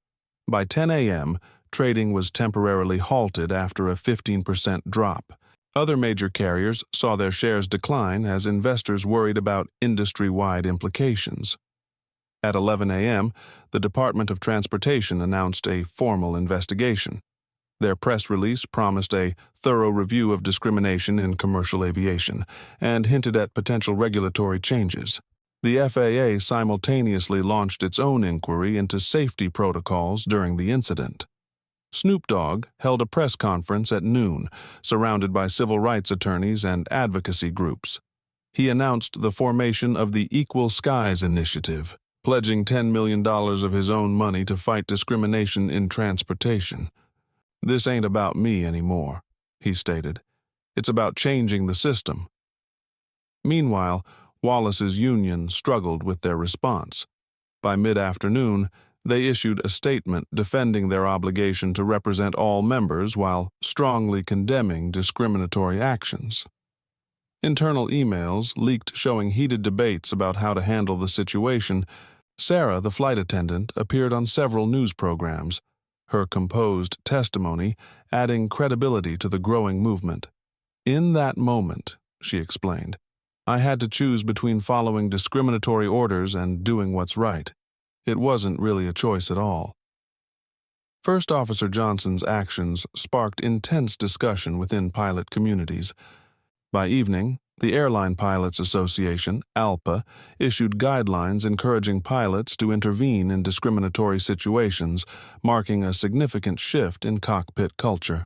By 10 a.m., trading was temporarily halted after a 15% drop. Other major carriers saw their shares decline as investors worried about industry-wide implications. At 11 a.m., the Department of Transportation announced a formal investigation. Their press release promised a thorough review of discrimination in commercial aviation and hinted at potential regulatory changes. The FAA simultaneously launched its own inquiry into safety protocols during the incident. Snoop Dogg held a press conference at noon, surrounded by civil rights attorneys and advocacy groups. He announced the formation of the Equal Skies Initiative, pledging $10 million of his own money to fight discrimination in transportation. "This ain't about me anymore," he stated. "It's about changing the system." Meanwhile, Wallace's union struggled with their response. By mid-afternoon, they issued a statement defending their obligation to represent all members while strongly condemning discriminatory actions. Internal emails leaked showing heated debates about how to handle the situation. Sarah, the flight attendant, appeared on several news programs, her composed testimony adding credibility to the growing movement. "In that moment," she explained, "I had to choose between following discriminatory orders and doing what's right. It wasn't really a choice at all." First Officer Johnson's actions sparked intense discussion within pilot communities. By evening, the Airline Pilots Association, ALPA, issued guidelines encouraging pilots to intervene in discriminatory situations, marking a significant shift in cockpit culture.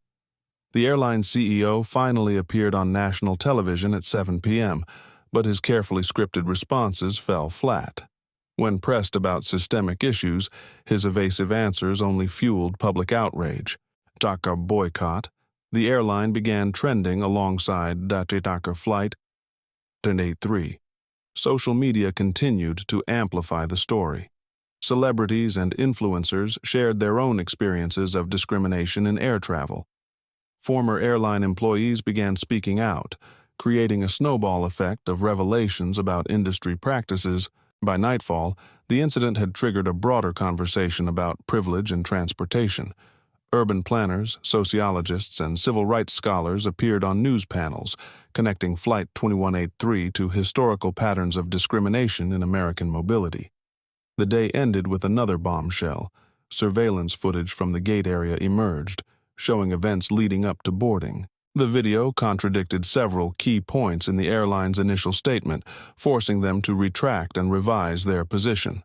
The airline's CEO finally appeared on national television at 7 p.m., but his carefully scripted responses fell flat. When pressed about systemic issues, his evasive answers only fueled public outrage. Docker boycott. The airline began trending alongside Docker Flight 183. Social media continued to amplify the story. Celebrities and influencers shared their own experiences of discrimination in air travel. Former airline employees began speaking out, creating a snowball effect of revelations about industry practices. By nightfall, the incident had triggered a broader conversation about privilege in transportation. Urban planners, sociologists, and civil rights scholars appeared on news panels, connecting Flight 2183 to historical patterns of discrimination in American mobility. The day ended with another bombshell. Surveillance footage from the gate area emerged, showing events leading up to boarding. The video contradicted several key points in the airline's initial statement, forcing them to retract and revise their position.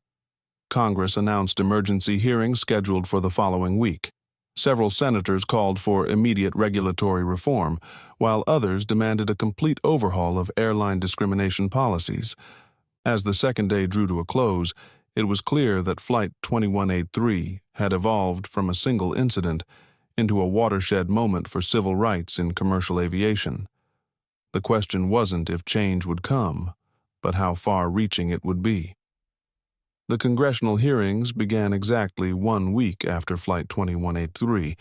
Congress announced emergency hearings scheduled for the following week. Several senators called for immediate regulatory reform, while others demanded a complete overhaul of airline discrimination policies. As the second day drew to a close, it was clear that Flight 2183 had evolved from a single incident into a watershed moment for civil rights in commercial aviation. The question wasn't if change would come, but how far-reaching it would be. The congressional hearings began exactly 1 week after Flight 2183,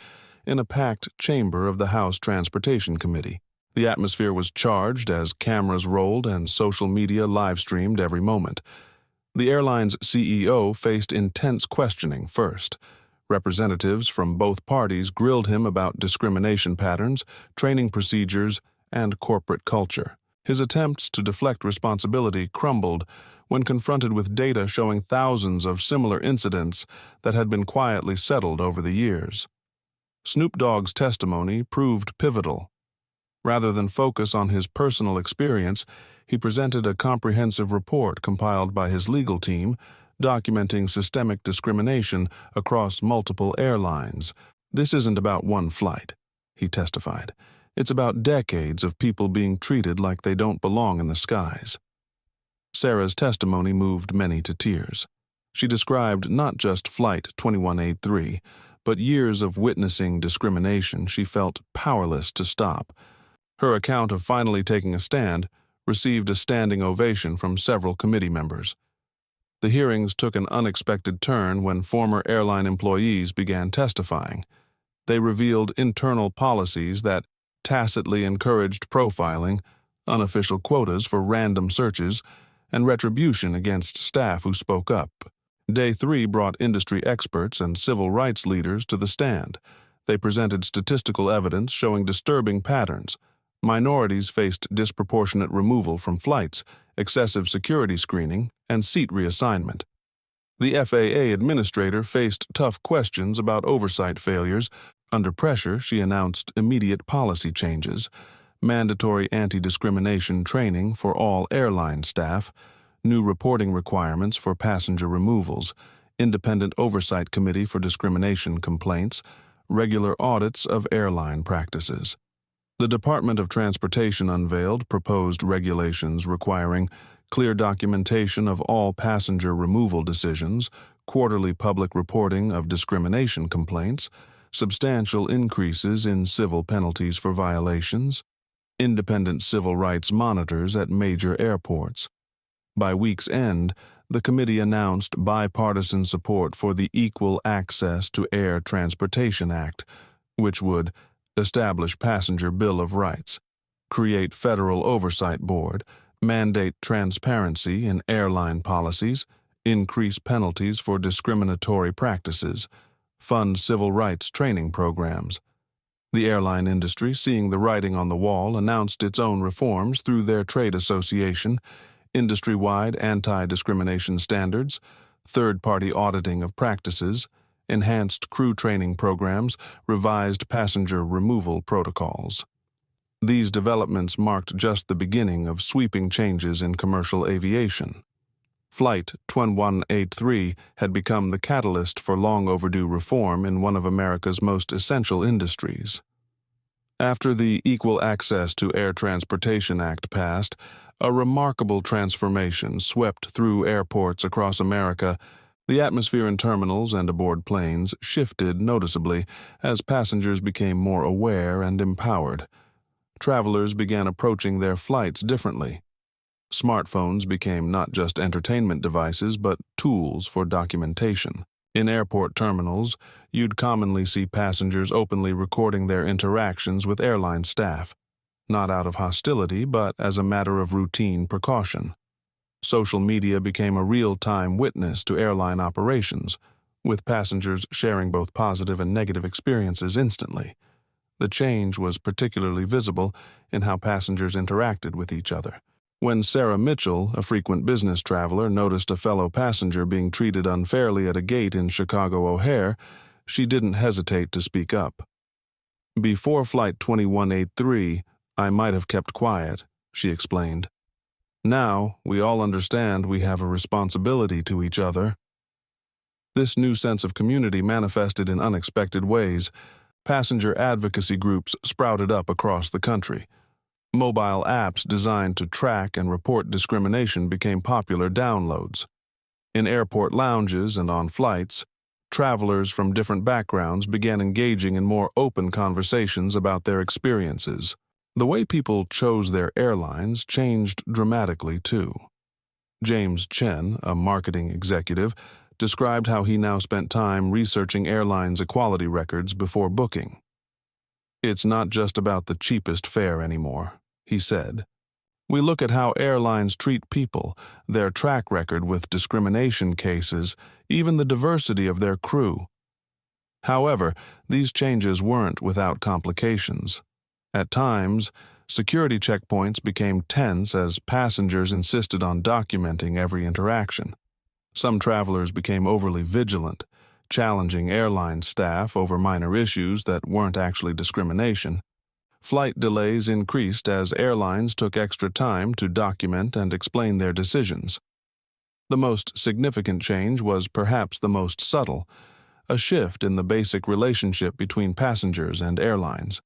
in a packed chamber of the House Transportation Committee. The atmosphere was charged as cameras rolled and social media live-streamed every moment. The airline's CEO faced intense questioning first. Representatives from both parties grilled him about discrimination patterns, training procedures, and corporate culture. His attempts to deflect responsibility crumbled when confronted with data showing thousands of similar incidents that had been quietly settled over the years. Snoop Dogg's testimony proved pivotal. Rather than focus on his personal experience, he presented a comprehensive report compiled by his legal team, documenting systemic discrimination across multiple airlines. "This isn't about one flight," he testified. "It's about decades of people being treated like they don't belong in the skies." Sarah's testimony moved many to tears. She described not just Flight 2183, but years of witnessing discrimination she felt powerless to stop. Her account of finally taking a stand received a standing ovation from several committee members. The hearings took an unexpected turn when former airline employees began testifying. They revealed internal policies that tacitly encouraged profiling, unofficial quotas for random searches, and retribution against staff who spoke up. Day 3 brought industry experts and civil rights leaders to the stand. They presented statistical evidence showing disturbing patterns. Minorities faced disproportionate removal from flights, excessive security screening, and seat reassignment. The FAA administrator faced tough questions about oversight failures. Under pressure, she announced immediate policy changes: mandatory anti-discrimination training for all airline staff, new reporting requirements for passenger removals, independent oversight committee for discrimination complaints, regular audits of airline practices. The Department of Transportation unveiled proposed regulations requiring clear documentation of all passenger removal decisions, quarterly public reporting of discrimination complaints, substantial increases in civil penalties for violations, independent civil rights monitors at major airports. By week's end, the committee announced bipartisan support for the Equal Access to Air Transportation Act, which would establish Passenger Bill of Rights, create Federal Oversight Board, mandate transparency in airline policies, increase penalties for discriminatory practices, fund civil rights training programs. The airline industry, seeing the writing on the wall, announced its own reforms through their trade association: industry-wide anti-discrimination standards, third-party auditing of practices, enhanced crew training programs, revised passenger removal protocols. These developments marked just the beginning of sweeping changes in commercial aviation. Flight 2183 had become the catalyst for long-overdue reform in one of America's most essential industries. After the Equal Access to Air Transportation Act passed, a remarkable transformation swept through airports across America. The atmosphere in terminals and aboard planes shifted noticeably as passengers became more aware and empowered. Travelers began approaching their flights differently. Smartphones became not just entertainment devices, but tools for documentation. In airport terminals, you'd commonly see passengers openly recording their interactions with airline staff, not out of hostility, but as a matter of routine precaution. Social media became a real-time witness to airline operations, with passengers sharing both positive and negative experiences instantly. The change was particularly visible in how passengers interacted with each other. When Sarah Mitchell, a frequent business traveler, noticed a fellow passenger being treated unfairly at a gate in Chicago O'Hare, she didn't hesitate to speak up. "Before Flight 2183, I might have kept quiet," she explained. "Now, we all understand we have a responsibility to each other." This new sense of community manifested in unexpected ways. Passenger advocacy groups sprouted up across the country. Mobile apps designed to track and report discrimination became popular downloads. In airport lounges and on flights, travelers from different backgrounds began engaging in more open conversations about their experiences. The way people chose their airlines changed dramatically, too. James Chen, a marketing executive, described how he now spent time researching airlines' equality records before booking. "It's not just about the cheapest fare anymore," he said. "We look at how airlines treat people, their track record with discrimination cases, even the diversity of their crew." However, these changes weren't without complications. At times, security checkpoints became tense as passengers insisted on documenting every interaction. Some travelers became overly vigilant, challenging airline staff over minor issues that weren't actually discrimination. Flight delays increased as airlines took extra time to document and explain their decisions. The most significant change was perhaps the most subtle: a shift in the basic relationship between passengers and airlines.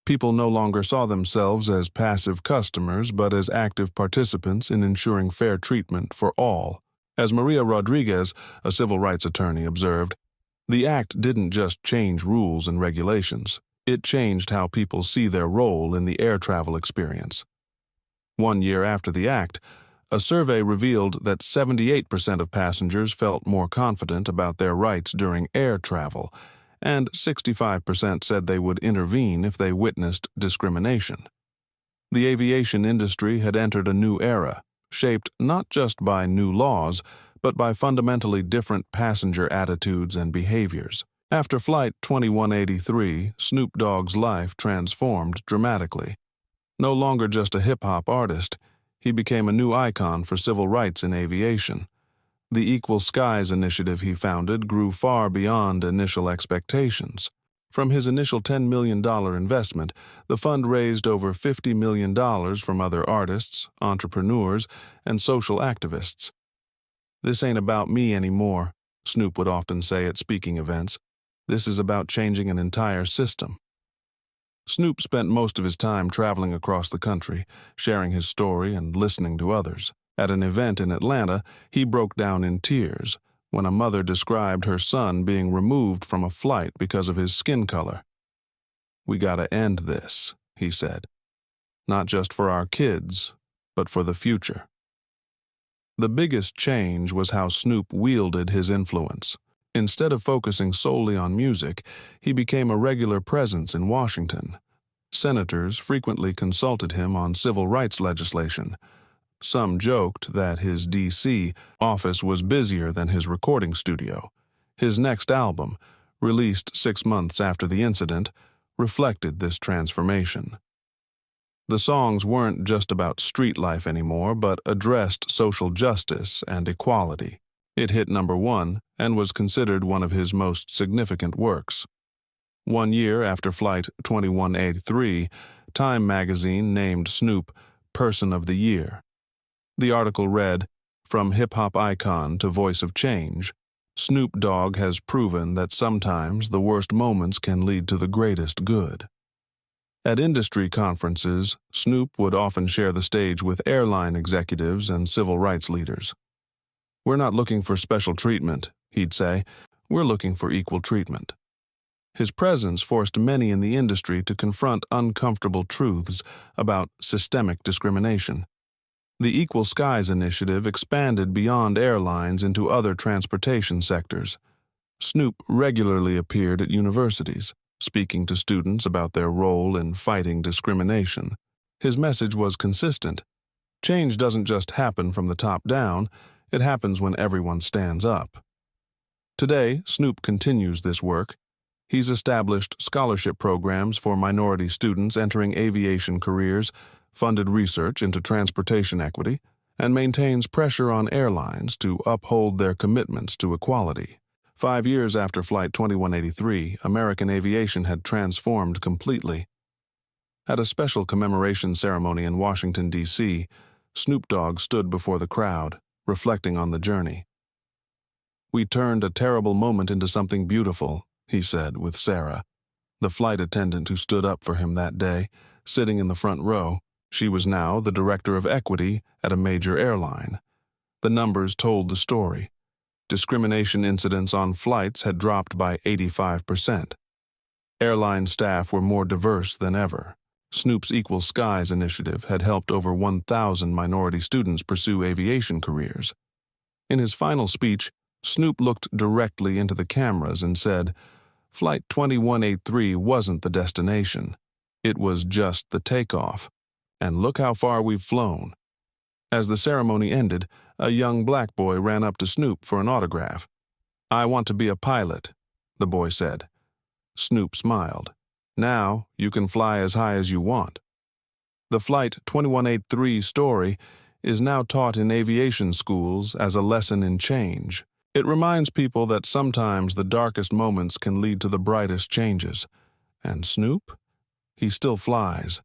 People no longer saw themselves as passive customers, but as active participants in ensuring fair treatment for all. As Maria Rodriguez, a civil rights attorney, observed, The act didn't just change rules and regulations. It changed how people see their role in the air travel experience. 1 year after the act, a survey revealed that 78% of passengers felt more confident about their rights during air travel, and 65% said they would intervene if they witnessed discrimination. The aviation industry had entered a new era, shaped not just by new laws, but by fundamentally different passenger attitudes and behaviors. After Flight 2183, Snoop Dogg's life transformed dramatically. No longer just a hip-hop artist, he became a new icon for civil rights in aviation. The Equal Skies initiative he founded grew far beyond initial expectations. From his initial $10 million investment, the fund raised over $50 million from other artists, entrepreneurs, and social activists. "This ain't about me anymore," Snoop would often say at speaking events. "This is about changing an entire system." Snoop spent most of his time traveling across the country, sharing his story and listening to others. At an event in Atlanta, he broke down in tears when a mother described her son being removed from a flight because of his skin color. "We gotta end this," he said. "Not just for our kids, but for the future." The biggest change was how Snoop wielded his influence. Instead of focusing solely on music, he became a regular presence in Washington. Senators frequently consulted him on civil rights legislation. Some joked that his D.C. office was busier than his recording studio. His next album, released 6 months after the incident, reflected this transformation. The songs weren't just about street life anymore, but addressed social justice and equality. It hit #1 and was considered one of his most significant works. 1 year after Flight 2183, Time magazine named Snoop Person of the Year. The article read, "From hip-hop icon to voice of change, Snoop Dogg has proven that sometimes the worst moments can lead to the greatest good." At industry conferences, Snoop would often share the stage with airline executives and civil rights leaders. "We're not looking for special treatment," he'd say. "We're looking for equal treatment." His presence forced many in the industry to confront uncomfortable truths about systemic discrimination. The Equal Skies initiative expanded beyond airlines into other transportation sectors. Snoop regularly appeared at universities, speaking to students about their role in fighting discrimination. His message was consistent. Change doesn't just happen from the top down, it happens when everyone stands up. Today, Snoop continues this work. He's established scholarship programs for minority students entering aviation careers, funded research into transportation equity, and maintains pressure on airlines to uphold their commitments to equality. 5 years after Flight 2183, American aviation had transformed completely. At a special commemoration ceremony in Washington, D.C., Snoop Dogg stood before the crowd, reflecting on the journey. "We turned a terrible moment into something beautiful," he said with Sarah, the flight attendant who stood up for him that day, sitting in the front row. She was now the director of equity at a major airline. The numbers told the story. Discrimination incidents on flights had dropped by 85%. Airline staff were more diverse than ever. Snoop's Equal Skies initiative had helped over 1,000 minority students pursue aviation careers. In his final speech, Snoop looked directly into the cameras and said, "Flight 2183 wasn't the destination. It was just the takeoff. And look how far we've flown." As the ceremony ended, a young black boy ran up to Snoop for an autograph. "I want to be a pilot," the boy said. Snoop smiled. "Now you can fly as high as you want." The Flight 2183 story is now taught in aviation schools as a lesson in change. It reminds people that sometimes the darkest moments can lead to the brightest changes. And Snoop? He still flies,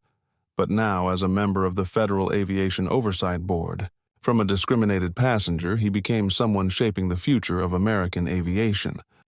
but now as a member of the Federal Aviation Oversight Board. From a discriminated passenger, he became someone shaping the future of American aviation.